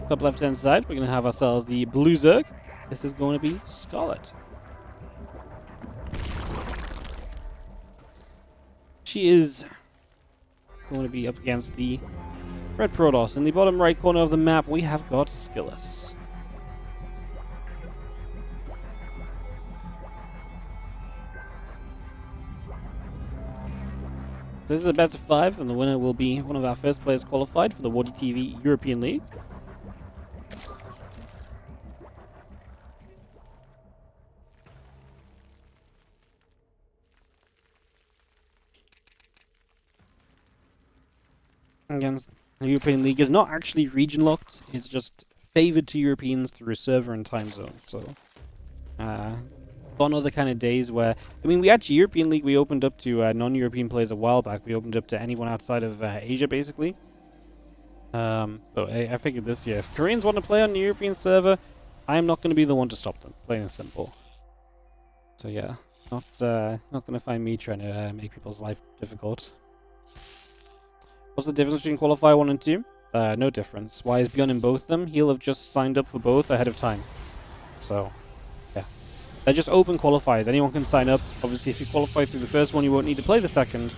Top left-hand side, we're going to have ourselves the Blue Zerg. This is going to be Scarlett. She is going to be up against the Red Protoss. In the bottom right corner of the map, we have got SKillous. This is a best of 5, and the winner will be one of our first players qualified for the WardiTV European League. Against the European League is not actually region locked, it's just favored to Europeans through server and time zone. So, on other kind of days where, I mean, we actually, European League, we opened up to non-European players a while back. We opened up to anyone outside of Asia, basically. But I figured this year, if Koreans want to play on the European server, I am not going to be the one to stop them, plain and simple. So yeah, not going to find me trying to make people's life difficult. What's the difference between Qualifier 1 and 2? No difference. Why is Bjorn in both of them? He'll have just signed up for both ahead of time. So, yeah. They're just open qualifiers. Anyone can sign up. Obviously, if you qualify through the first one, you won't need to play the second.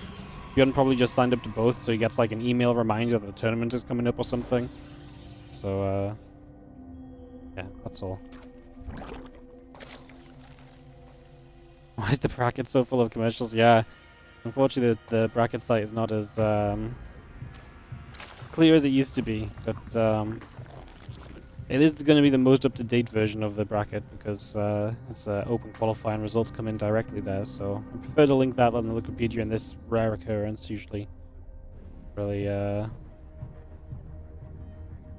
Bjorn probably just signed up to both, so he gets like an email reminder that the tournament is coming up or something. So, yeah, that's all. Why is the bracket so full of commercials? Yeah, unfortunately, the bracket site is not as clear as it used to be, but it is going to be the most up-to-date version of the bracket because it's open qualifying, results come in directly there, so I prefer to link that than the Wikipedia in this rare occurrence. Usually really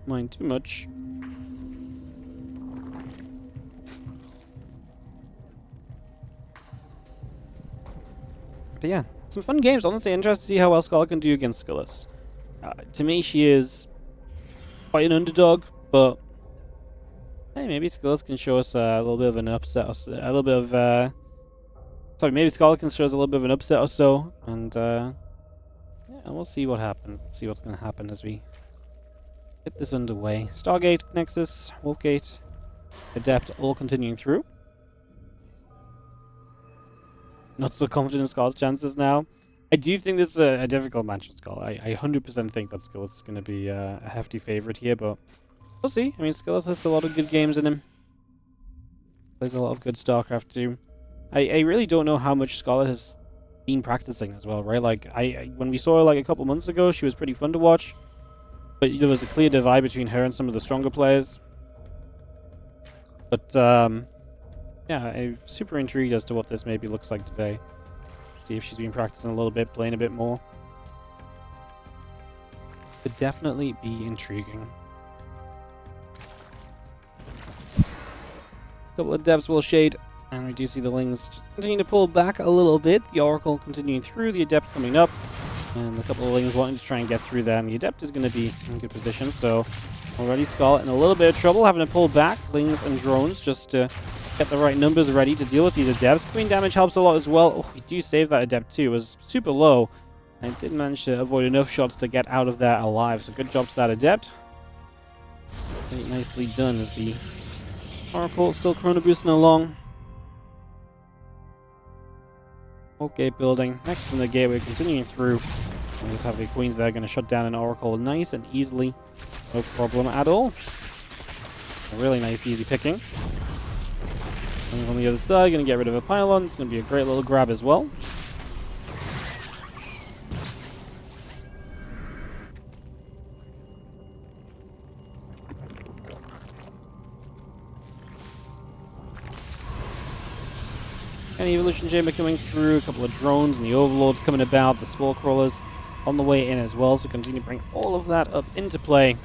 mind too much. But yeah, some fun games. Honestly, interested to see how well Scarlett can do against SKillous. To me, she is quite an underdog, but hey, maybe SKillous can show us a little bit of an upset, a little bit of sorry, maybe Scarlett can show us a little bit of an upset or so, and yeah, we'll see what happens. Let's see what's going to happen as we get this underway. Stargate, Nexus, Wolfgate, Adept, all continuing through. Not so confident in Scarlett's chances now. I do think this is a difficult match with Scarlett. I 100% think that SKillous is going to be a hefty favorite here, but we'll see. I mean, SKillous has a lot of good games in him. Plays a lot of good StarCraft too. I really don't know how much Scarlett has been practicing as well, right? Like, when we saw her like a couple months ago, she was pretty fun to watch, but there was a clear divide between her and some of the stronger players. But yeah, I'm super intrigued as to what this maybe looks like today. See if she's been practicing a little bit, playing a bit more. Could definitely be intriguing. A couple of depths will shade, and we do see the Lings just continuing to pull back a little bit. The Oracle continuing through, the Adept coming up, and a couple of Lings wanting to try and get through there. And the Adept is going to be in good position, so already Scarlett in a little bit of trouble, having to pull back Lings and drones just to get the right numbers ready to deal with these Adepts. Queen damage helps a lot as well. Oh, we do save that Adept too. It was super low, and did manage to avoid enough shots to get out of there alive. So good job to that Adept. Very nicely done as the Oracle still chrono boosting along. Okay, building. Next in the gateway, continuing through. We just have the Queens there, going to shut down an Oracle nice and easily. No problem at all. A really nice, easy picking. Comes on the other side, going to get rid of a pylon. It's going to be a great little grab as well. And the Evolution Chamber coming through, a couple of drones and the Overlords coming about, the Spore Crawlers on the way in as well, so continue to bring all of that up into play.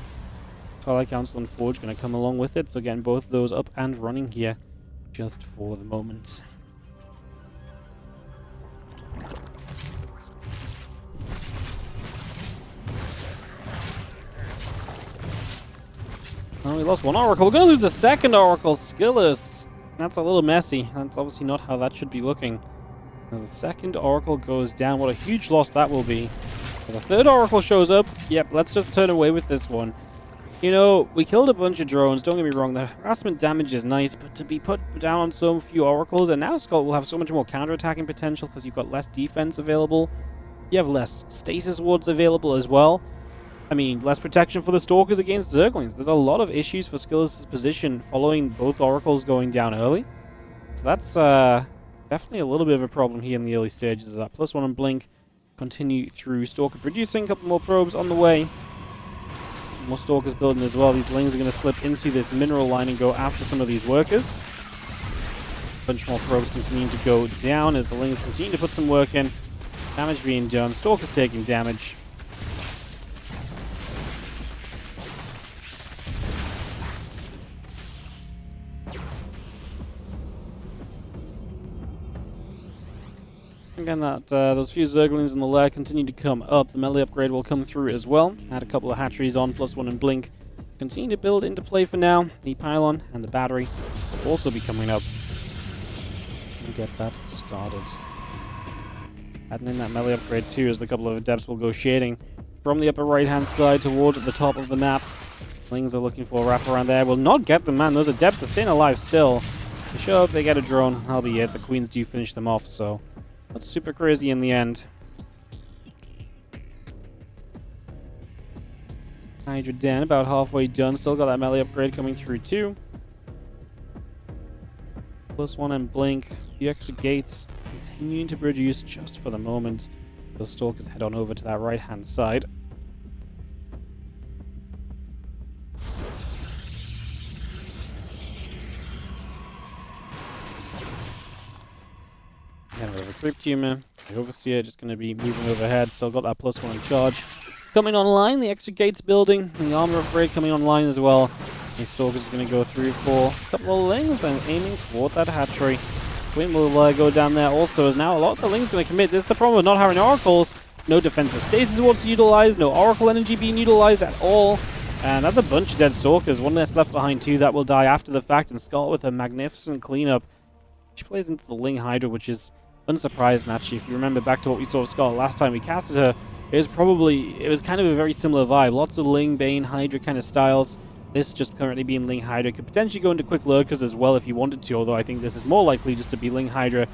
Twilight Council and Forge going to come along with it, so again, both those up and running here just for the moment. Oh, we lost one Oracle. We're going to lose the second Oracle, SKillous. That's a little messy. That's obviously not how that should be looking. As the second Oracle goes down, what a huge loss that will be. As a third Oracle shows up, yep, let's just turn away with this one. You know, we killed a bunch of drones, don't get me wrong, the harassment damage is nice, but to be put down on so few oracles, and now Skull will have so much more counter-attacking potential because you've got less defense available. You have less stasis wards available as well. I mean, less protection for the Stalkers against Zerglings. There's a lot of issues for Skillous' position following both oracles going down early. So that's definitely a little bit of a problem here in the early stages. That +1 on Blink, continue through Stalker producing, a couple more probes on the way. More Stalkers building as well. These Lings are going to slip into this mineral line and go after some of these workers. A bunch more probes continuing to go down as the Lings continue to put some work in. Damage being done. Stalkers taking damage. Again, that those few Zerglings in the lair continue to come up. The melee upgrade will come through as well. Add a couple of hatcheries on, +1 and Blink. Continue to build into play for now. The pylon and the battery will also be coming up. And get that started. Adding in that melee upgrade too, as a couple of adepts will go shading from the upper right-hand side towards the top of the map. Lings are looking for a wrap around there. Will not get them, man. Those adepts are staying alive still. They show up, they get a drone. That'll be it. The queens do finish them off, so that's super crazy in the end. Hydra Den about halfway done. Still got that melee upgrade coming through too. +1 and Blink. The extra gates continuing to produce just for the moment. The Stalkers head on over to that right-hand side. Again, we have a Creep Tumor. The Overseer just going to be moving overhead. Still got that +1 in charge. Coming online, the extra gates building. And the armor upgrade coming online as well. The Stalkers are going to go through for a couple of Lings and aiming toward that hatchery. Queen will go down there also, as now a lot of the Lings going to commit. This is the problem with not having oracles. No defensive stasis wards utilized, no oracle energy being utilized at all. And that's a bunch of dead Stalkers. One less left behind too. That will die after the fact. And Scarlett with a magnificent cleanup. She plays into the Ling Hydra, which is unsurprising actually. If you remember back to what we saw with Scarlett last time we casted her, it was kind of a very similar vibe. Lots of Ling, Bane, Hydra kind of styles. This just currently being Ling Hydra. Could potentially go into quick lurkers as well if you wanted to, although I think this is more likely just to be Ling Hydra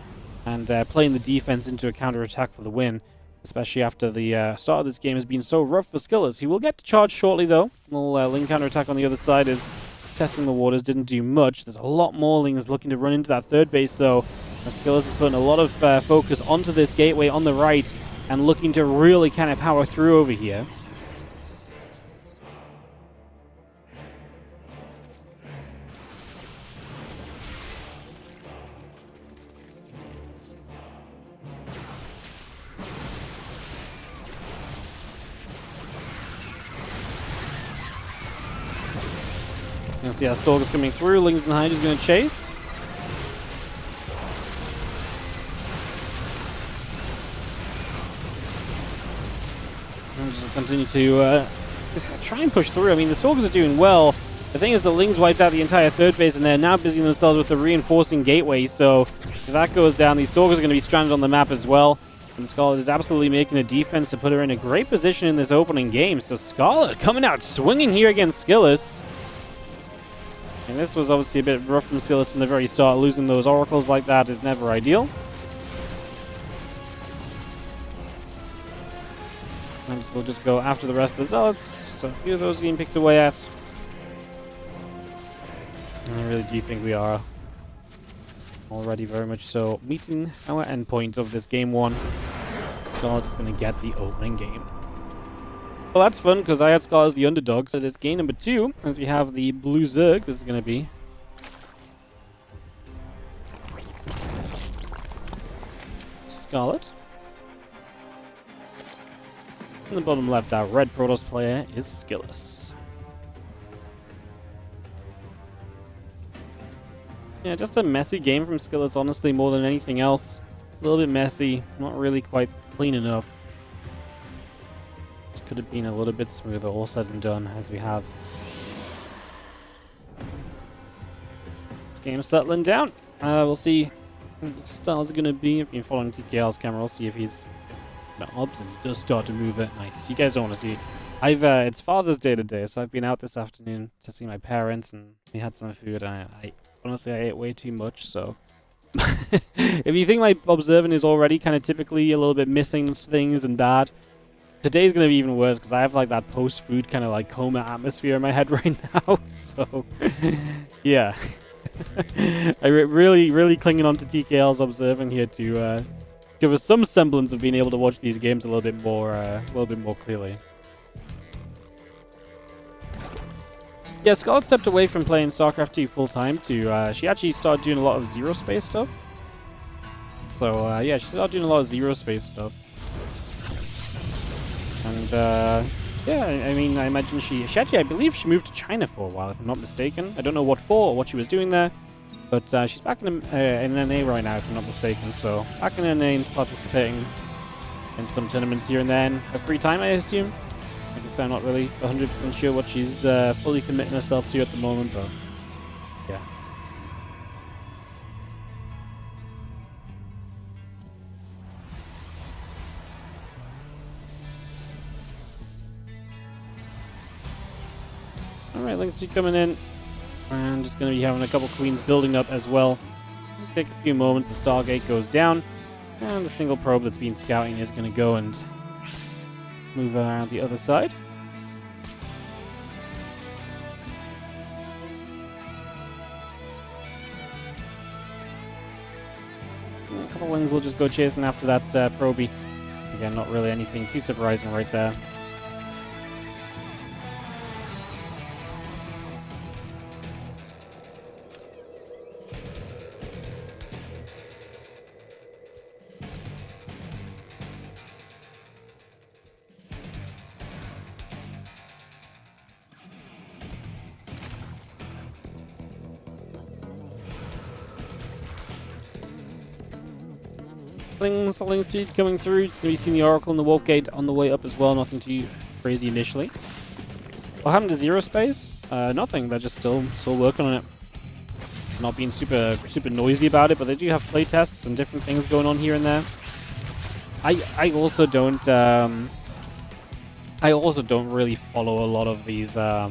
and playing the defense into a counter-attack for the win, especially after the start of this game has been so rough for Skillous. He will get to charge shortly though. Little Ling counter-attack on the other side is testing the waters, didn't do much. There's a lot more Lings looking to run into that third base though. Skillous is putting a lot of focus onto this gateway on the right and looking to really kind of power through over here. Just gonna see how Stalker's coming through. Lings and Hydra's gonna chase. And just continue to try and push through. I mean, the Stalkers are doing well. The thing is, the Lings wiped out the entire third base, and they're now busying themselves with the reinforcing gateway. So if that goes down, these Stalkers are going to be stranded on the map as well. And Scarlett is absolutely making a defense to put her in a great position in this opening game. So Scarlett coming out swinging here against Skillous. And this was obviously a bit rough from Skillous from the very start. Losing those oracles like that is never ideal. And we'll just go after the rest of the Zealots. So a few of those being picked away at. And I really do think we are already very much so meeting our endpoint of this game one. Scarlett is going to get the opening game. Well, that's fun because I had Scarlett as the underdog. So this game number 2, as we have the blue Zerg, this is going to be Scarlett. In the bottom left, our red Protoss player is Skillous. Yeah, just a messy game from Skillous, honestly, more than anything else. A little bit messy, not really quite clean enough. This could have been a little bit smoother, all said and done, as we have this game settling down. We'll see what the styles are going to be. If you're following TKL's camera, we'll see if he's obs and he does start to move it. Nice. You guys don't want to see It's Father's Day today, so I've been out this afternoon to see my parents, and we had some food. And I honestly, I ate way too much. So, if you think my observing is already kind of typically a little bit missing things and bad, today's gonna be even worse because I have like that post-food kind of like coma atmosphere in my head right now. So, yeah, really clinging on to TKL's observing here to give us some semblance of being able to watch these games a little bit more clearly. Yeah, Scarlett stepped away from playing StarCraft 2 full-time to, she actually started doing a lot of Zero Space stuff. So, yeah, she started doing a lot of Zero Space stuff. And, yeah, I mean, I imagine she actually, I believe she moved to China for a while, if I'm not mistaken. I don't know what for or what she was doing there. But, she's back in NA right now, if I'm not mistaken. So, back in NA and participating in some tournaments here and there in her free time, I assume. I guess I'm not really 100% sure what she's fully committing herself to at the moment, but yeah. Alright, Link's coming in. And just going to be having a couple queens building up as well. It'll take a few moments, the Stargate goes down. And the single probe that's been scouting is going to go and move around the other side. A couple wings will just go chasing after that probie. Again, not really anything too surprising right there. Selling speed coming through. Just going to be seeing the Oracle and the Warp Gate on the way up as well. Nothing too crazy initially. What happened to Zero Space? Nothing. They're just still working on it. Not being super noisy about it, but they do have playtests and different things going on here and there. I also don't really follow a lot of these. I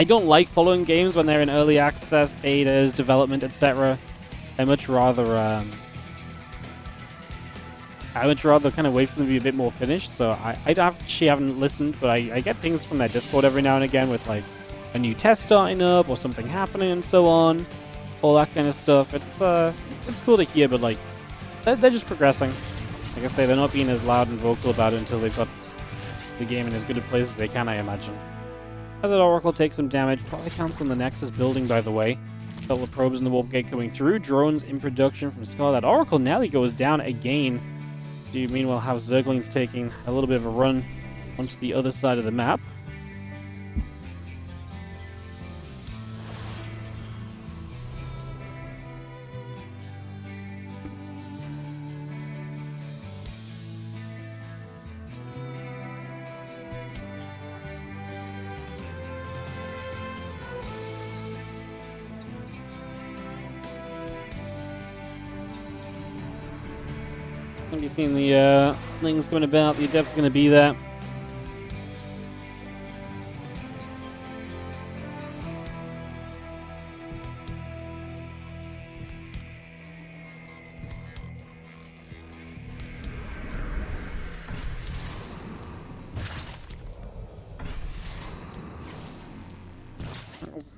don't like following games when they're in early access, betas, development, etc. I much rather kind of wait for them to be a bit more finished. So I actually haven't listened, but I get things from their Discord every now and again with like a new test starting up or something happening and so on, all that kind of stuff. It's cool to hear, but like they're just progressing. Like I say, they're not being as loud and vocal about it until they've got the game in as good a place as they can, I imagine. As that Oracle takes some damage, probably counts on the Nexus building, by the way. Couple of probes in the Warp Gate coming through. Drones in production from Scarlett. That Oracle nearly goes down again. Do you meanwhile have Zerglings taking a little bit of a run onto the other side of the map? Going to be seeing the things coming about. The Adept's going to be there.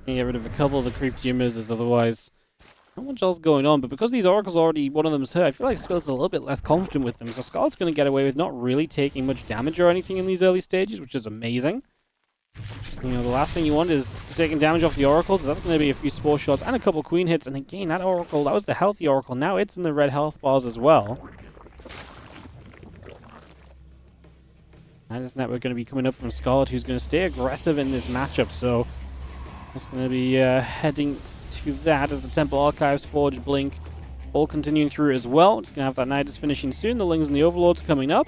Get rid of a couple of the creep Jimmers, as otherwise not much else going on, but because these Oracles already, one of them's hurt, I feel like Scarlett's a little bit less confident with them, so Scarlett's going to get away with not really taking much damage or anything in these early stages, which is amazing. You know, the last thing you want is taking damage off the Oracles, so that's going to be a few Spore shots and a couple Queen hits, and again, that Oracle, that was the healthy Oracle, now it's in the red health bars as well. And isn't that we're going to be coming up from Scarlett, who's going to stay aggressive in this matchup, so it's going to be heading to that as the Temple Archives, Forge, Blink, all continuing through as well. Just going to have that Nidus finishing soon. The Lings and the Overlords coming up.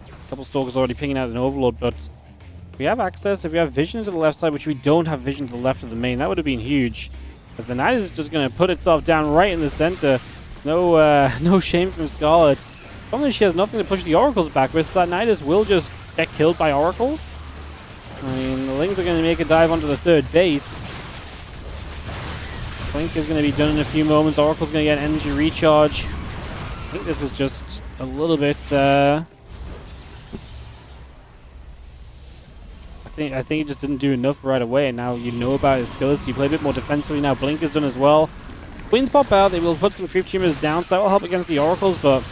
A couple Stalkers already pinging out an Overlord, but if we have access, if we have vision to the left side, which we don't have vision to the left of the main, that would have been huge. As the Nidus is just going to put itself down right in the center. No shame from Scarlett. Problem is she has nothing to push the oracles back with, so that Nidus will just get killed by oracles. I mean, the Lings are going to make a dive onto the third base. Blink is going to be done in a few moments. Oracle's going to get energy recharge. I think this is just a little bit... I think he just didn't do enough right away, and now you know about his skills, so you play a bit more defensively. Now Blink is done as well. Queens pop out, they will put some creep tumors down, so that will help against the oracles, but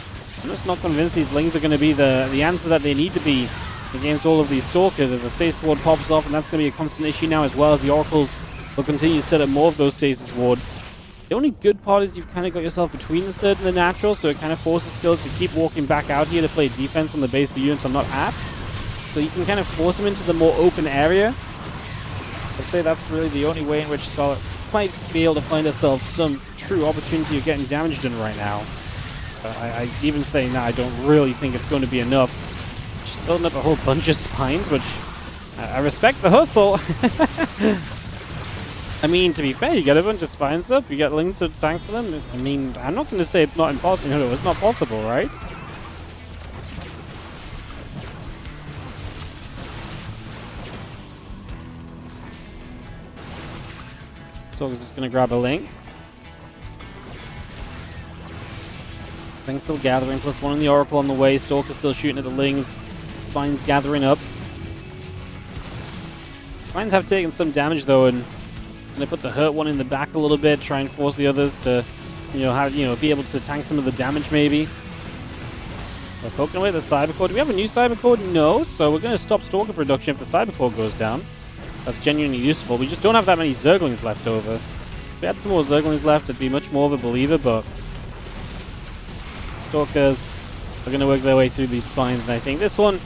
I'm just not convinced these Lings are going to be the answer that they need to be against all of these stalkers, as the stasis ward pops off, and that's going to be a constant issue now, as well as the oracles will continue to set up more of those stasis wards. The only good part is you've kind of got yourself between the third and the natural, so it kind of forces skills to keep walking back out here to play defense on the base the units are not at. So you can kind of force them into the more open area. I'd say that's really the only way in which Scarlett might be able to find herself some true opportunity of getting damage done right now. I even say now I don't really think it's going to be enough. She's building up a whole bunch of spines, which I respect the hustle. I mean, to be fair, you get a bunch of spines up, you get Lings to tank for them. I mean, I'm not going to say it's not impossible. No, it's not possible, right? Stalker's just going to grab a Ling. Ling's still gathering, +1 on the Oracle on the way. Stalker's still shooting at the Lings. Spines gathering up. Spines have taken some damage though, and going to put the hurt one in the back a little bit, try and force the others to, be able to tank some of the damage maybe. We're poking away the Cyber Core. Do we have a new Cyber Core? No, so we're going to stop Stalker production if the Cyber Core goes down. That's genuinely useful. We just don't have that many Zerglings left over. If we had some more Zerglings left, I'd be much more of a believer, but Stalkers are going to work their way through these spines, and I think this one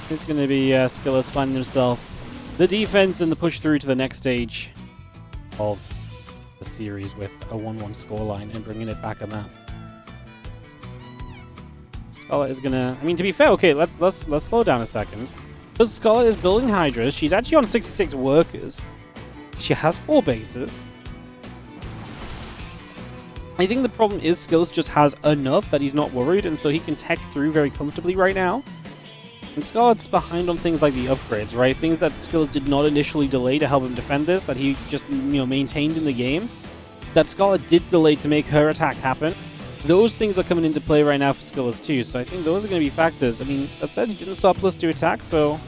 is going to be SKillous finding himself the defense and the push through to the next stage of the series with a 1-1 scoreline and bringing it back on that. Scarlett is going to... I mean, to be fair, okay, let's slow down a second. Because Scarlett is building Hydras, she's actually on 66 workers. She has 4 bases. I think the problem is SKillous just has enough that he's not worried, and so he can tech through very comfortably right now. And Scarlett's behind on things like the upgrades, right? Things that SKillous did not initially delay to help him defend this, that he just, maintained in the game. That Scarlett did delay to make her attack happen. Those things are coming into play right now for SKillous too, so I think those are going to be factors. I mean, that said, he didn't stop +2 attack, so...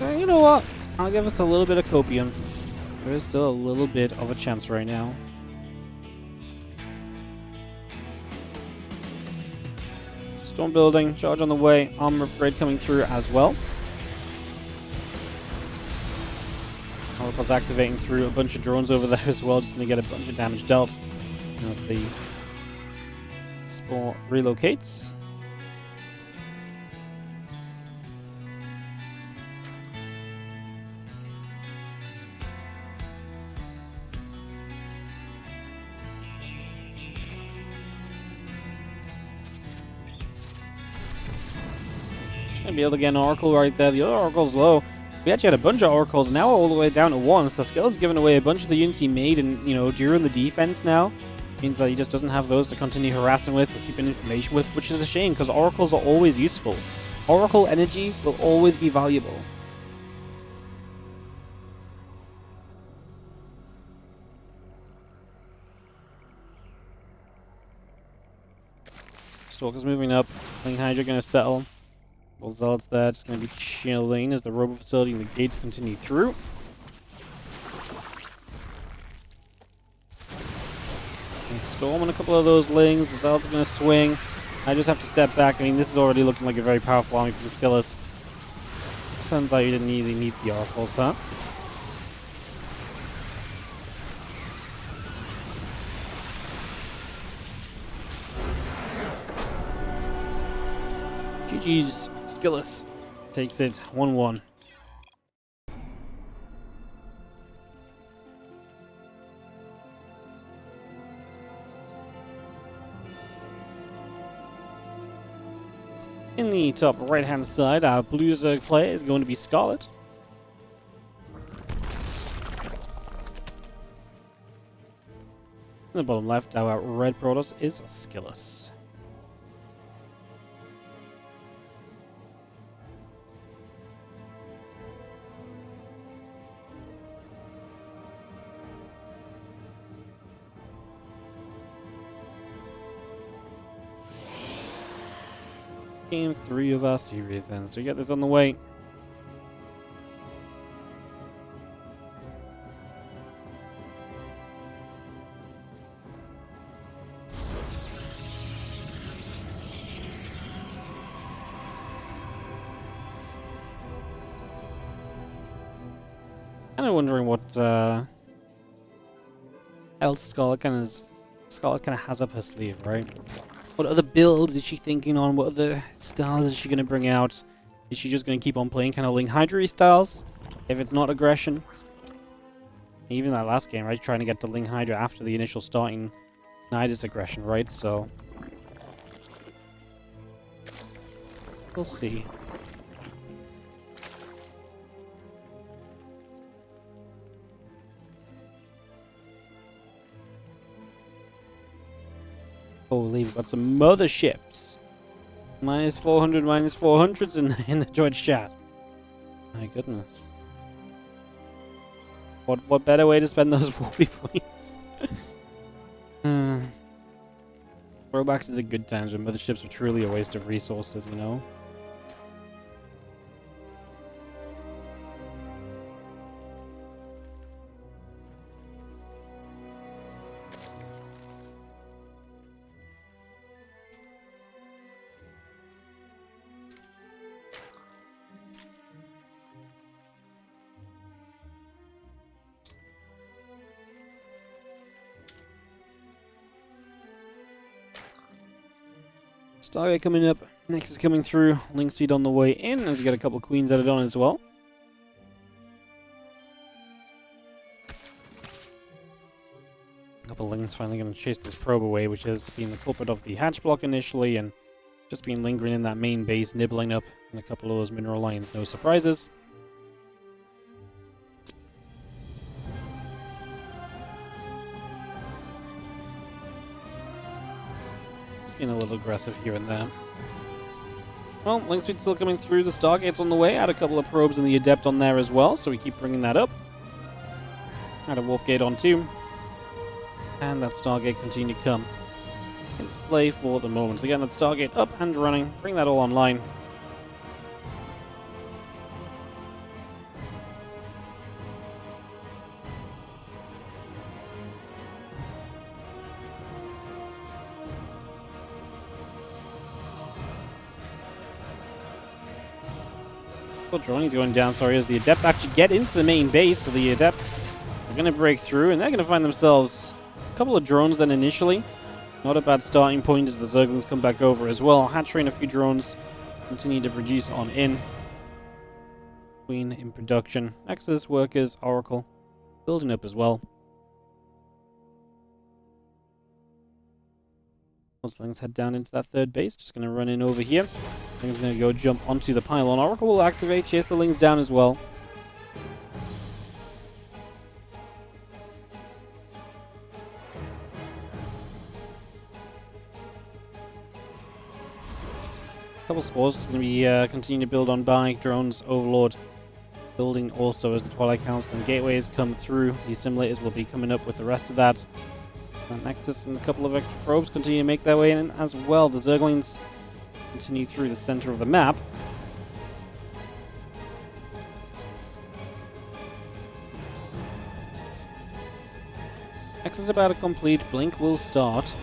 you know what? I'll give us a little bit of copium. There is still a little bit of a chance right now. Storm building, charge on the way, armor upgrade coming through as well. Oracle's activating through a bunch of drones over there as well, just going to get a bunch of damage dealt as the Spore relocates. Gonna be able to get an Oracle right there. The other Oracle's low. We actually had a bunch of Oracles, now all the way down to 1. So Skill's given away a bunch of the units he made, and during the defense now means that he just doesn't have those to continue harassing with or keeping information with, which is a shame because Oracles are always useful. Oracle energy will always be valuable. Stalker's moving up. Flame Hydra going to settle. Well, Zealot's there, just going to be chilling as the Robo Facility and the gates continue through. And Storm on a couple of those Lings. The Zealots are going to swing. I just have to step back. I mean, this is already looking like a very powerful army for the SKillous. Turns out you didn't really need the Oracles, huh? GG's. SKillous takes it 1-1. In the top right-hand side, our blue Zerg player is going to be Scarlett. In the bottom left, our red Protoss is SKillous. Game 3 of our series then. So we get this on the way. Kind of wondering what else Scarlett kind of has up her sleeve, right? What other builds is she thinking on? What other styles is she going to bring out? Is she just going to keep on playing kind of Ling Hydra styles? If it's not aggression? Even that last game, right? Trying to get to Ling Hydra after the initial starting Nidus aggression, right? So we'll see. Holy, we've got some motherships. Minus 400, minus 400s in the Twitch chat. My goodness. What better way to spend those Warby points? Throw back to the good times when motherships were truly a waste of resources, you know? Stargate coming up. Next is coming through. Link speed on the way in, as you get a couple of queens added on as well. A couple of links finally going to chase this probe away, which has been the culprit of the hatch block initially, and just been lingering in that main base, nibbling up in a couple of those mineral lines. No surprises. Being a little aggressive here and there. Well, link speed's still coming through. The Stargate's on the way. Add a couple of probes and the Adept on there as well, so we keep bringing that up. Add a Warp Gate on too. And that Stargate continue to come into play for the moment. So again, that Stargate up and running. Bring that all online. Drone's going down, sorry, as the Adept actually get into the main base. So the Adepts are going to break through, and they're going to find themselves a couple of drones then initially. Not a bad starting point as the Zerglings come back over as well. Hatching a few drones, continue to produce on in. Queen in production. Nexus, Workers, Oracle, building up as well. Things head down into that third base. Just going to run in over here. Thing's going to go jump onto the pylon. Oracle will activate, chase the Lings down as well. Couple spores going to be continuing to build on by drones, Overlord building also as the Twilight Council and gateways come through. The assimilators will be coming up with the rest of that. And Nexus and a couple of extra probes continue to make their way in as well. The Zerglings continue through the center of the map. Nexus is about to complete. Blink will start.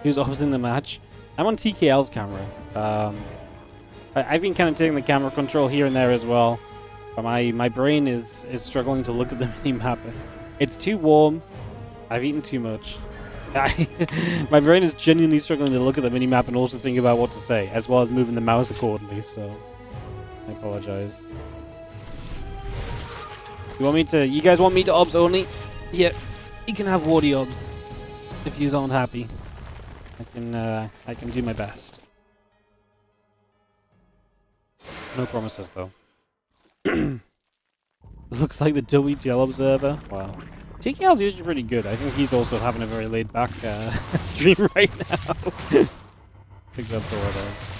Who's opposite the match? I'm on TKL's camera. I've been kind of taking the camera control here and there as well. But my brain is struggling to look at the mini-map. It's too warm. I've eaten too much. My brain is genuinely struggling to look at the mini-map and also think about what to say, as well as moving the mouse accordingly, so I apologize. You guys want me to obs only? Yeah, you can have wardy obs if you aren't happy. I can do my best. No promises though. Looks like the WTL observer. Wow. TKL's usually pretty good. I think he's also having a very laid back stream right now. I think that's all it is.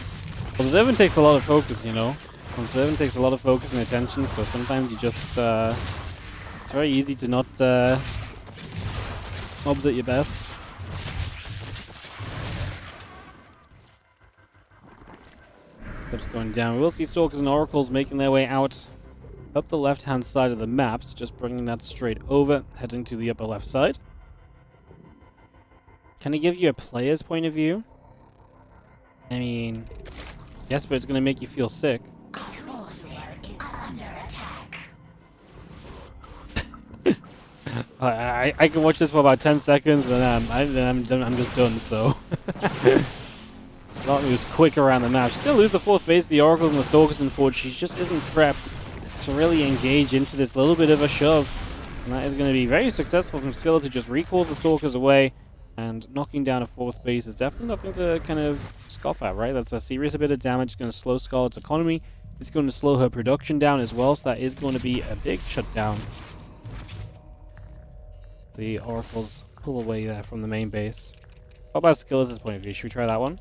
Observing takes a lot of focus, you know. Observing takes a lot of focus and attention, so sometimes you just it's very easy to not obs at your best. Keeps going down. We will see Stalkers and Oracles making their way out up the left-hand side of the maps, just bringing that straight over, heading to the upper left side. Can I give you a player's point of view? I mean, yes, but it's going to make you feel sick. I can watch this for about 10 seconds, and then I'm just done, so... Scarlett moves quick around the map. She's going to lose the fourth base, the Oracles and the Stalkers in forward. She just isn't prepped to really engage into this little bit of a shove. And that is going to be very successful from SKillous, who just recalls the Stalkers away. And knocking down a fourth base is definitely nothing to kind of scoff at, right? That's a serious bit of damage. It's going to slow Scarlett's economy. It's going to slow her production down as well, so that is going to be a big shutdown. The Oracles pull away there from the main base. What about SKillous' point of view? Should we try that one?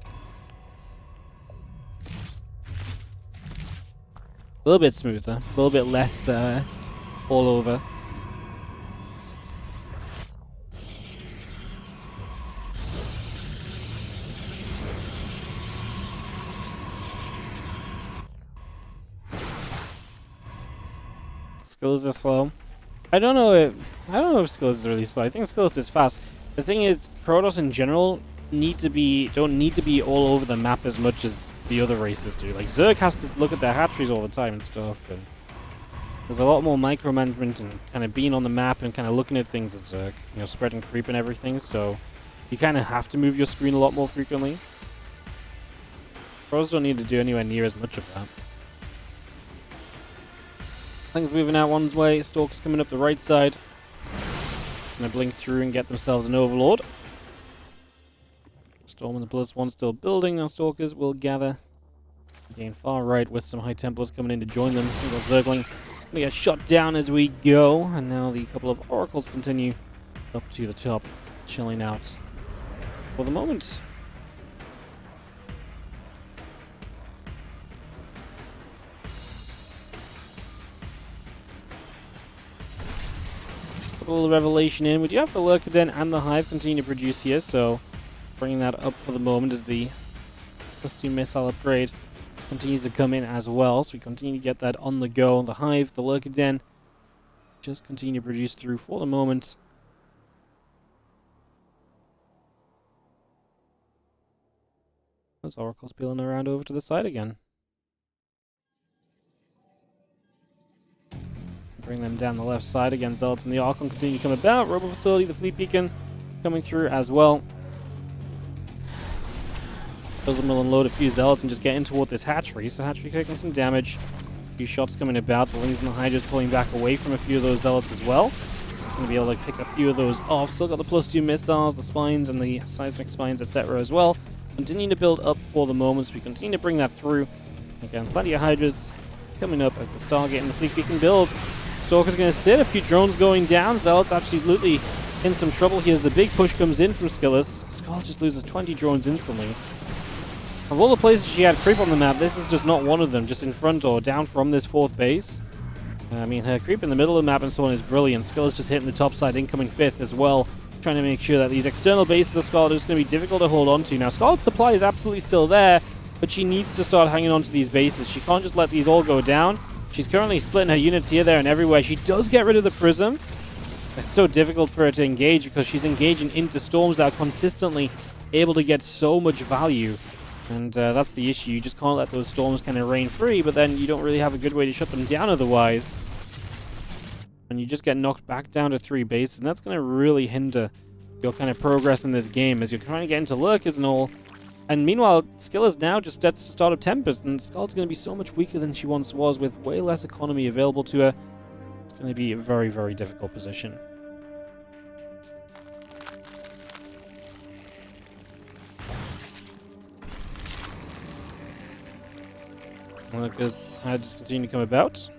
A little bit smoother, a little bit less all over. SKillous is slow. I don't know if SKillous is really slow. I think SKillous is fast. The thing is, Protoss in general don't need to be all over the map as much as the other races do. Like Zerg has to look at their hatcheries all the time and stuff, and there's a lot more micromanagement and kind of being on the map and kind of looking at things as Zerg, you know, spreading creep and everything. So you kind of have to move your screen a lot more frequently. Pros don't need to do anywhere near as much of that. Things moving out one way. Stalkers coming up the right side. Gonna blink through and get themselves an Overlord. Storm and the +1 still building. Our Stalkers will gather again far right with some High Templars coming in to join them. Single Zergling gonna get shot down as we go, and now the couple of Oracles continue up to the top, chilling out for the moment. Put a little Revelation in. We do have the Lurker Den and the Hive continue to produce here, so bringing that up for the moment as the +2 missile upgrade continues to come in as well. So we continue to get that on the go. The Hive, the Lurker Den, just continue to produce through for the moment. Those Oracles peeling around over to the side again. Bring them down the left side again. Zealots and the Archon continue to come about. Robo Facility, the Fleet Beacon coming through as well. Doesn't mill and load a few Zealots and just get in toward this hatchery. So hatchery taking some damage. A few shots coming about. The Lings and the Hydras pulling back away from a few of those Zealots as well. Just going to be able to pick a few of those off. Still got the +2 missiles, the spines and the seismic spines, etc. as well. Continuing to build up for the moment. So we continue to bring that through. Again, plenty of Hydras coming up as the Stargate and the Fleet Beacon build. Stalker's going to sit. A few drones going down. Zealot's absolutely in some trouble here as the big push comes in from SKillous. Scarlett just loses 20 drones instantly. Of all the places she had creep on the map, this is just not one of them, just in front or down from this fourth base. I mean, her creep in the middle of the map and so on is brilliant. Skillous just hitting the top side, incoming fifth as well, trying to make sure that these external bases of Scarlett are just going to be difficult to hold on to. Now, Scarlett's supply is absolutely still there, but she needs to start hanging on to these bases. She can't just let these all go down. She's currently splitting her units here, there, and everywhere. She does get rid of the Prism. It's so difficult for her to engage because she's engaging into storms that are consistently able to get so much value. And that's the issue. You just can't let those storms kind of rain free, but then you don't really have a good way to shut them down otherwise. And you just get knocked back down to 3 bases, and that's going to really hinder your kind of progress in this game as you're trying to get into lurkers and all. And meanwhile, SKillous now just gets to start up Tempest, and Scarlett's going to be so much weaker than she once was with way less economy available to her. It's going to be a very, very difficult position. Lurkers just continue to come about.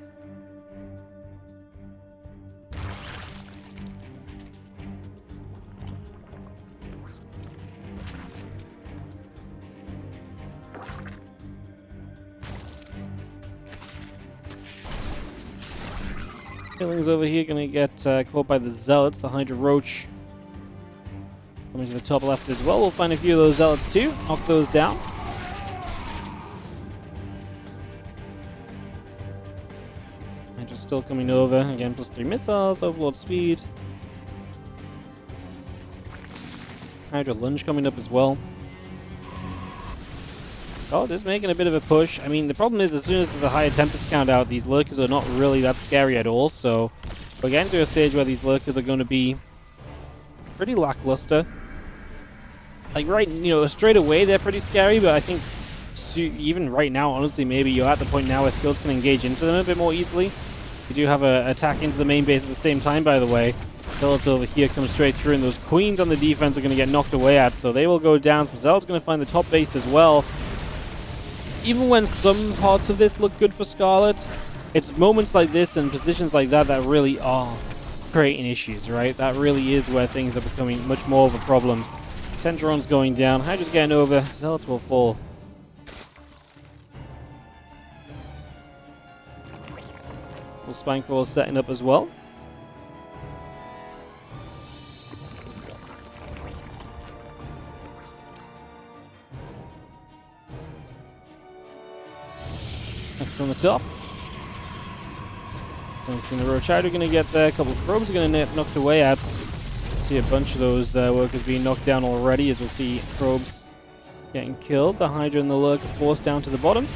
Killings over here going to get caught by the Zealots, the Hydra Roach. Coming to the top left as well. We'll find a few of those Zealots too. Knock those down. still coming over. Again, +3 missiles, overlord speed. Hydra lunge coming up as well. Scarlett is making a bit of a push. I mean, the problem is, as soon as there's a higher Tempest count out, these lurkers are not really that scary at all. So we're getting to a stage where these lurkers are going to be pretty lackluster. Like, right, straight away they're pretty scary, but I think even right now, honestly, maybe you're at the point now where skills can engage into them a bit more easily. You do have an attack into the main base at the same time, by the way. Zealot over here comes straight through, and those queens on the defense are going to get knocked away at, so they will go down. So Zealot's going to find the top base as well. Even when some parts of this look good for Scarlett, it's moments like this and positions like that that really are creating issues, right? That really is where things are becoming much more of a problem. Tendron's going down, Hydra's getting over, Zealots will fall. Spine Crawl setting up as well. Next on the top. So we've seen the Roach Hydra going to get there. A couple of probes are going to get knocked away at. See a bunch of those workers being knocked down already, as we'll see probes getting killed. The Hydra and the Lurker forced down to the bottom.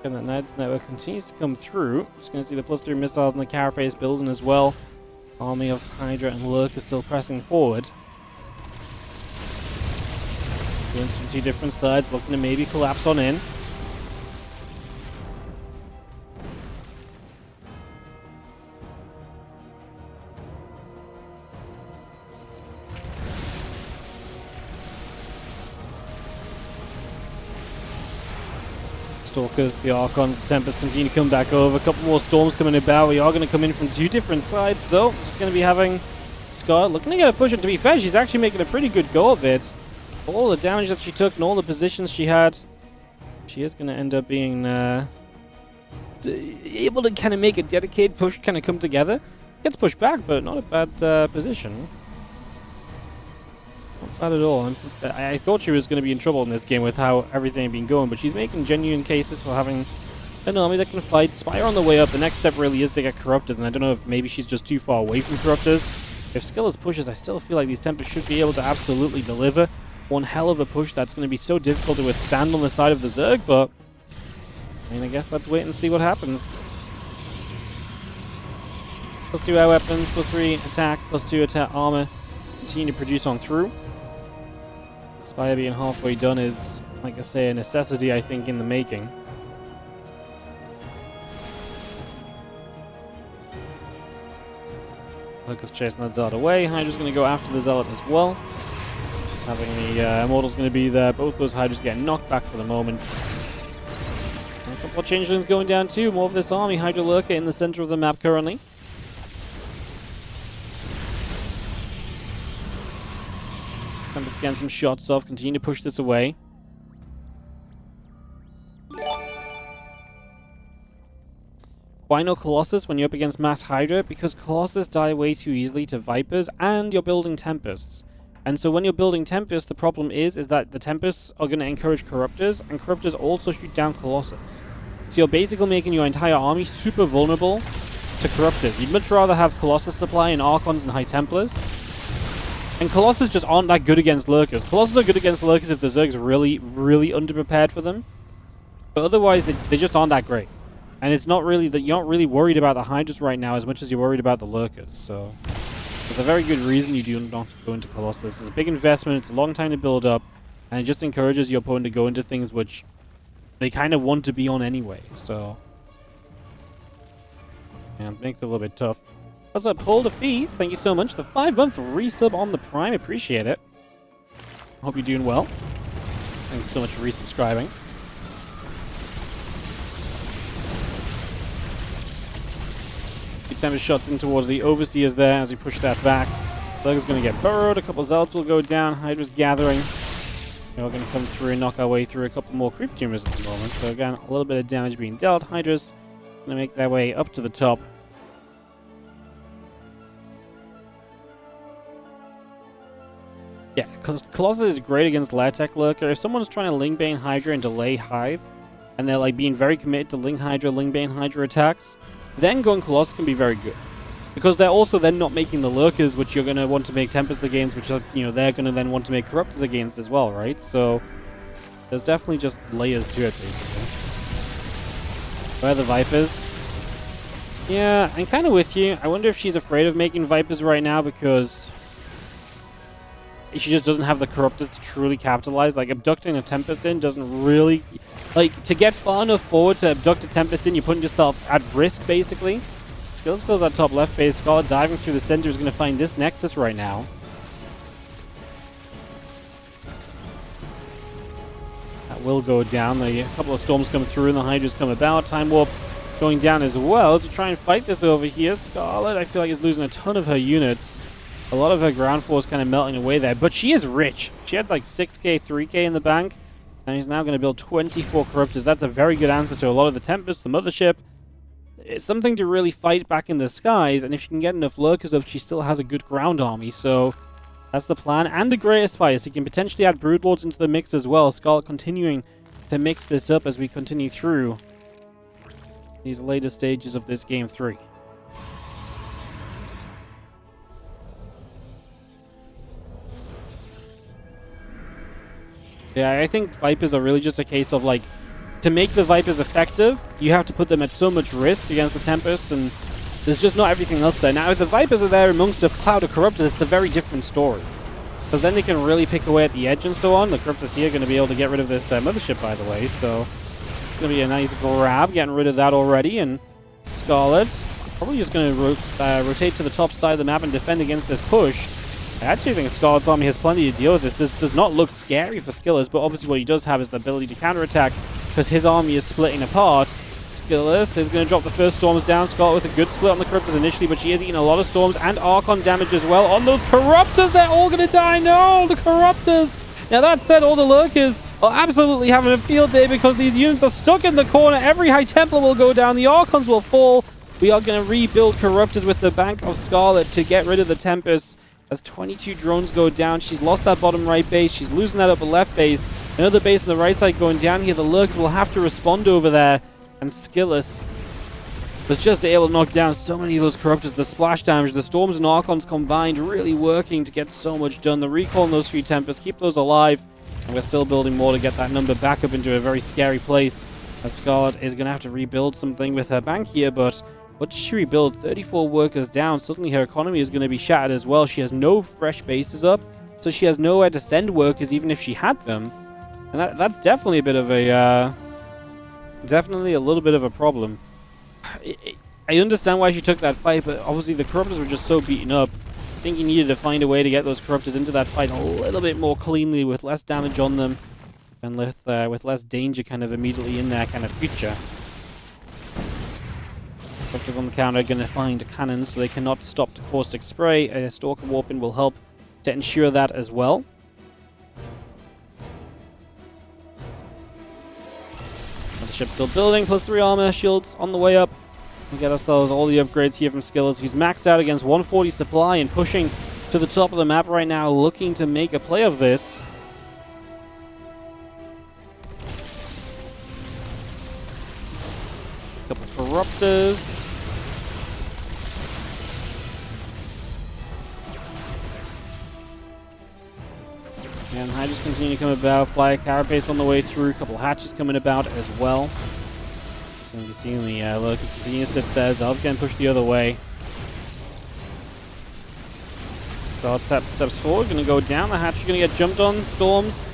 And that Knight's network continues to come through. Just going to see the +3 missiles and the carapace building as well. Army of Hydra and Lurker still pressing forward. Going from two different sides, looking to maybe collapse on in. Stalkers, the Archons, the Tempest continue to come back over. A couple more storms coming about. We are going to come in from two different sides, so just going to be having Scarlett looking to get a push. And to be fair, she's actually making a pretty good go of it. All the damage that she took and all the positions she had, she is going to end up being able to kind of make a dedicated push kind of come together. Gets pushed back, but not a bad position. Not bad at all. I thought she was going to be in trouble in this game with how everything had been going, but she's making genuine cases for having an army that can fight. Spire on the way up. The next step really is to get Corruptors, and I don't know if maybe she's just too far away from Corruptors. If SKillous pushes, I still feel like these Tempests should be able to absolutely deliver one hell of a push that's going to be so difficult to withstand on the side of the Zerg, but I mean, I guess let's wait and see what happens. +2 air weapons, +3 attack, +2 attack armor. Continue to produce on through. Spire being halfway done is, like I say, a necessity, I think, in the making. Lucas chasing that Zealot away. Hydra's going to go after the Zealot as well. Just having the Immortals going to be there. Both those Hydras getting knocked back for the moment. And a couple of changelings going down too. More of this army. Hydra Lurker in the center of the map currently. Tempest getting some shots off. Continue to push this away. Why no Colossus when you're up against Mass Hydra? Because Colossus die way too easily to Vipers, and you're building Tempests. And so when you're building Tempests, the problem is that the Tempests are going to encourage Corruptors, and Corruptors also shoot down Colossus. So you're basically making your entire army super vulnerable to Corruptors. You'd much rather have Colossus supply and Archons and High Templars. And Colossus just aren't that good against Lurkers. Colossus are good against Lurkers if the Zerg's really, really underprepared for them. But otherwise, they just aren't that great. And it's not really that you're not really worried about the Hydras right now as much as you're worried about the Lurkers. So there's a very good reason you do not go into Colossus. It's a big investment. It's a long time to build up. And it just encourages your opponent to go into things which they kind of want to be on anyway. So yeah, it makes it a little bit tough. What's up, Paul Defeat? Thank you so much. The 5-month resub on the Prime. Appreciate it. Hope you're doing well. Thanks so much for resubscribing. Good Tempest shots in towards the Overseers there as we push that back. Slugger's going to get burrowed. A couple of Zealots will go down. Hydra's gathering. We're going to come through and knock our way through a couple more Creep Tumors at the moment. So again, a little bit of damage being dealt. Hydra's going to make their way up to the top. Yeah, Colossus is great against Latech Lurker. If someone's trying to Lingbane Hydra and delay Hive, and they're like being very committed to Lingbane Hydra attacks, then going Colossus can be very good. Because they're also then not making the Lurkers, which you're going to want to make Tempest against, which are, they're going to then want to make Corruptors against as well, right? So there's definitely just layers to it, basically. Where are the Vipers? Yeah, I'm kind of with you. I wonder if she's afraid of making Vipers right now because she just doesn't have the Corruptors to truly capitalize. Like, abducting a Tempest in doesn't really... Like, to get far enough forward to abduct a Tempest in, you're putting yourself at risk, basically. SKillous goes at top left base. Scarlett diving through the center is going to find this Nexus right now. That will go down. A couple of storms come through and the Hydras come about. Time Warp going down as well to try and fight this over here. Scarlett, I feel like, is losing a ton of her units. A lot of her ground force kind of melting away there. But she is rich. She had like 6k, 3k in the bank. And he's now going to build 24 Corruptors. That's a very good answer to a lot of the Tempests, the Mothership. It's something to really fight back in the skies. And if she can get enough Lurkers up, she still has a good ground army. So that's the plan. And a Great Aspire. So you can potentially add Broodlords into the mix as well. Scarlett continuing to mix this up as we continue through these later stages of this Game 3. Yeah, I think Vipers are really just a case of, like, to make the Vipers effective, you have to put them at so much risk against the Tempests, and there's just not everything else there. Now, if the Vipers are there amongst a cloud of Corruptors, it's a very different story. Because then they can really pick away at the edge and so on. The Corruptors here are going to be able to get rid of this Mothership, by the way, so it's going to be a nice grab, getting rid of that already, and Scarlett probably just going to rotate to the top side of the map and defend against this push. I actually think Scarlett's army has plenty to deal with this. This does not look scary for SKillous, but obviously what he does have is the ability to counterattack because his army is splitting apart. SKillous is going to drop the first storms down. Scarlett with a good split on the Corruptors initially, but she is eating a lot of storms and Archon damage as well on those Corruptors. They're all going to die. No, the Corruptors. Now that said, all the Lurkers are absolutely having a field day because these units are stuck in the corner. Every High Templar will go down. The Archons will fall. We are going to rebuild Corruptors with the Bank of Scarlett to get rid of the Tempests. As 22 drones go down, she's lost that bottom right base. She's losing that upper left base. Another base on the right side going down here. The Lurkers will have to respond over there. And SKillous was just able to knock down so many of those Corruptors. The splash damage, the Storms and Archons combined, really working to get so much done. The recall on those 3 Tempests, keep those alive. And we're still building more to get that number back up into a very scary place. As Scarlett is going to have to rebuild something with her bank here, but what did she rebuild? 34 workers down. Suddenly her economy is going to be shattered as well. She has no fresh bases up, so she has nowhere to send workers even if she had them. And that's definitely a bit of a... definitely a little bit of a problem. I understand why she took that fight, but obviously the Corruptors were just so beaten up. I think you needed to find a way to get those Corruptors into that fight a little bit more cleanly with less damage on them and with less danger kind of immediately in their kind of future. Corruptors on the counter are going to find cannons so they cannot stop the caustic spray. A Stalker Warping will help to ensure that as well. The ship's still building, plus 3 armor, shields on the way up. We get ourselves all the upgrades here from SKillous, who's maxed out against 140 supply and pushing to the top of the map right now, looking to make a play of this. Couple Corruptors. And Hydras continue to come about. Flyer Carapace on the way through. A couple Hatches coming about as well. So you can see the Lurkers continue to sit there. Zal's getting pushed the other way. Zal steps forward, going to go down. The Hatch is going to get jumped on. Storms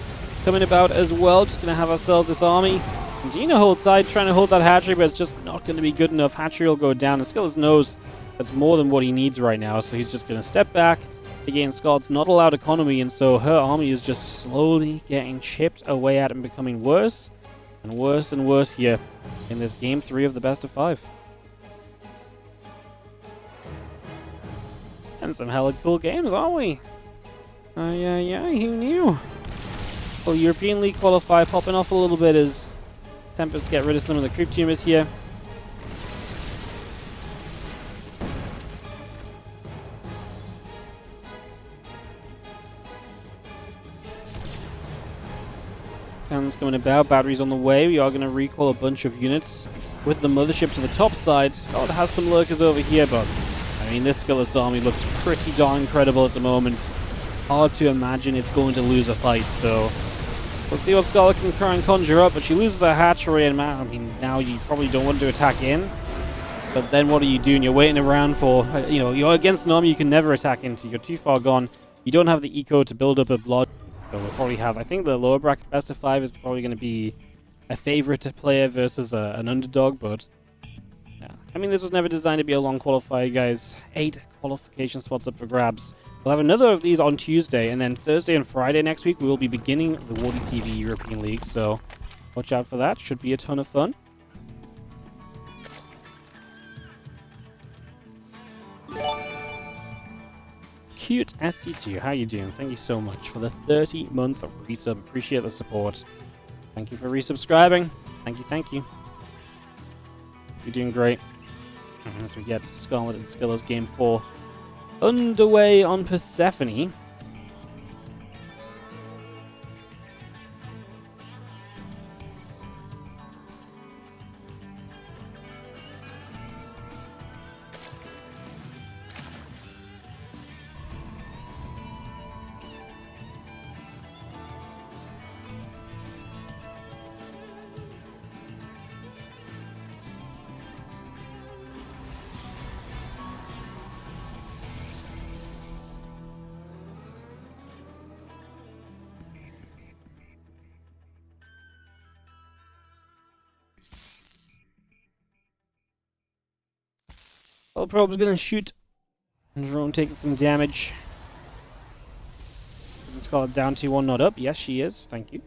coming about as well. Just going to have ourselves this army. Continue to hold tight, trying to hold that hatchery, but it's just not going to be good enough. Hatchery will go down, and SKillous knows that's more than what he needs right now, so he's just going to step back. Again, Scarlett's not allowed economy, and so her army is just slowly getting chipped away at and becoming worse and worse here in this Game 3 of the best of 5. And some hella cool games, aren't we? Yeah, who knew? Well, European League Qualifier popping off a little bit as Tempest get rid of some of the creep tumors here. cannons coming about. Batteries on the way. We are going to recall a bunch of units with the mothership to the top side. Scarlett has some lurkers over here, but I mean, this SKillous army looks pretty darn incredible at the moment. Hard to imagine it's going to lose a fight, so we'll see what Scarlett can try and conjure up, but she loses the hatchery, and I mean, now you probably don't want to attack in, but then what are you doing? You're waiting around for, you know, you're against an army you can never attack into. You're too far gone. You don't have the eco to build up a blood, so we'll probably have, I think the lower bracket best of 5 is probably going to be a favorite player versus an underdog, but yeah. I mean, this was never designed to be a long qualifier, guys. 8 qualification spots up for grabs. We'll have another of these on Tuesday, and then Thursday and Friday next week we will be beginning the WardiTV European League, so watch out for that. Should be a ton of fun. Cute SC2, how you doing? Thank you so much for the 30-month resub. Appreciate the support. Thank you for resubscribing. Thank you, thank you. You're doing great. And as we get to Scarlett and SKillous Game 4 underway on Persephone. Well, Probe's gonna shoot. Drone taking some damage. Is Scarlett down 2-1, not up? Yes, she is. Thank you.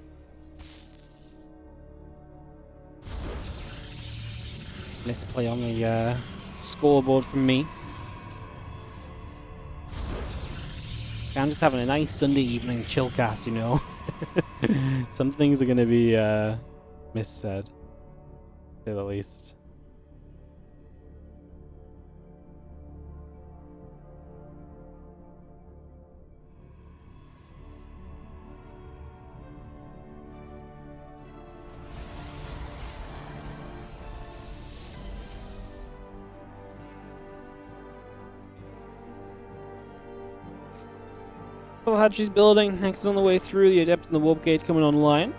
Misplay on the scoreboard from me. I'm just having a nice Sunday evening chill cast, you know. Some things are gonna be missaid, to say the least. Hatchery's building. Next is on the way through. The Adept and the Warp Gate coming online.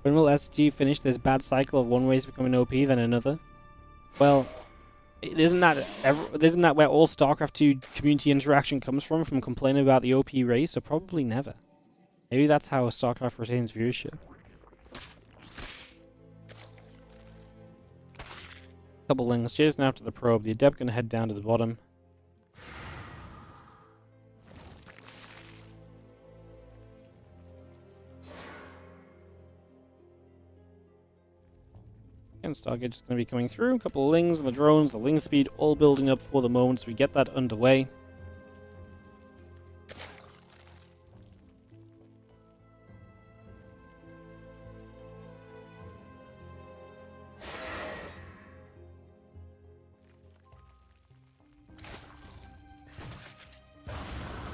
When will SG finish this bad cycle of one race becoming OP, then another? Well, isn't that where all StarCraft 2 community interaction comes from complaining about the OP race? So probably never. Maybe that's how StarCraft retains viewership. Couple links chasing after the probe. The Adept gonna head down to the bottom. And Stargate is gonna be coming through. A couple of lings and the drones, the ling speed, all building up for the moment, so we get that underway.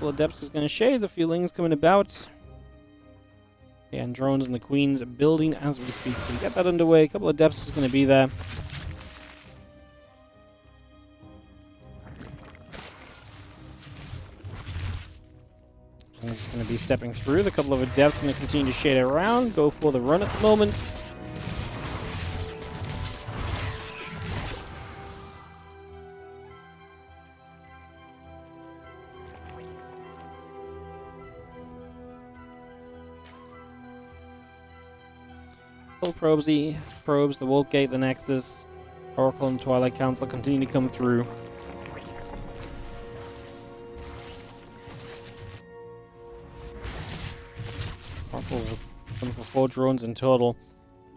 Adepts is going to shade, the feelings coming about. And drones and the queens building as we speak. So we get that underway. A couple of Adepts is going to be there. And it's going to be stepping through. The couple of Adepts going to continue to shade around. Go for the run at the moment. Probes, the Warp Gate, the Nexus, Oracle and Twilight Council continue to come through. Oracle coming for 4 drones in total.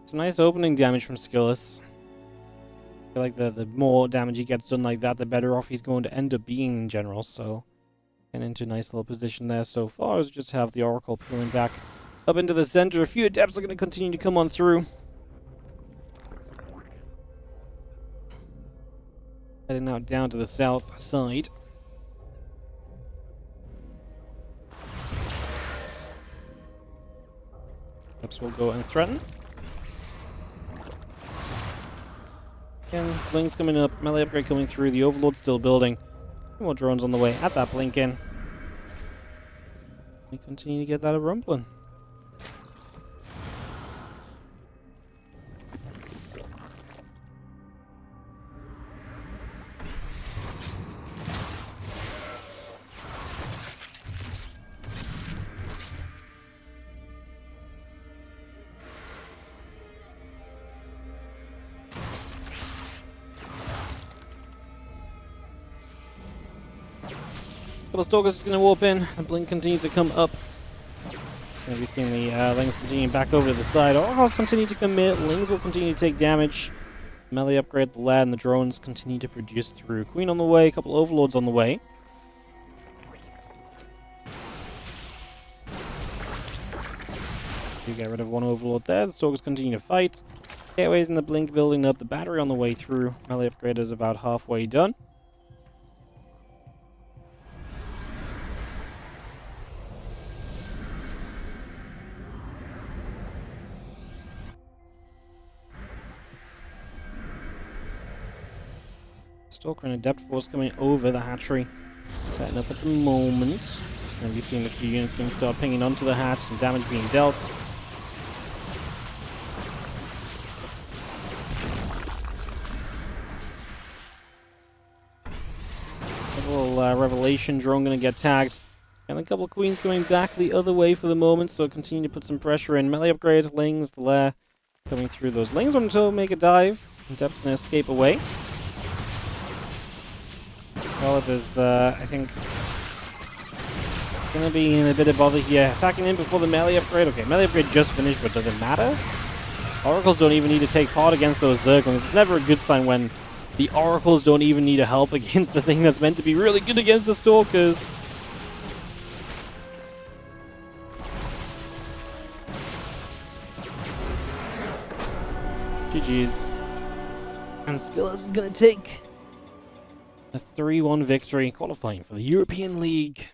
Some nice opening damage from SKillous. I feel like the more damage he gets done like that, the better off he's going to end up being in general. So, getting into a nice little position there so far, as we just have the Oracle pulling back up into the center. A few Adepts are going to continue to come on through. Heading out down to the south side. Perhaps we'll go and threaten. Again, Bling's coming up, melee upgrade coming through, the Overlord's still building. More drones on the way at that blink in. We continue to get that rumbling. Couple of Stalkers just going to warp in. The blink continues to come up. It's going to be seeing the Lings continuing back over to the side. Oracles continue to commit. Lings will continue to take damage. Melee upgrade the lad and the drones continue to produce through. Queen on the way. A couple Overlords on the way. You get rid of one Overlord there. The Stalkers continue to fight. Gateways in the blink building up. The battery on the way through. Melee upgrade is about halfway done. Stalker and Adept Force coming over the hatchery. Setting up at the moment. It's going to be seeing a few units going to start pinging onto the hatch. Some damage being dealt. A little Revelation drone going to get tagged. And a couple of Queens going back the other way for the moment. So continue to put some pressure in. Melee upgrade, Lings, the lair coming through those. Lings want to make a dive. Adept's going to escape away. Scarlett is, I think, going to be in a bit of bother here. Attacking in before the melee upgrade. Okay, melee upgrade just finished, but does it matter? Oracles don't even need to take part against those Zerglings. It's never a good sign when the Oracles don't even need to help against the thing that's meant to be really good against the Stalkers. GG's. And SKillous is going to take a 3-1 victory, qualifying for the European League.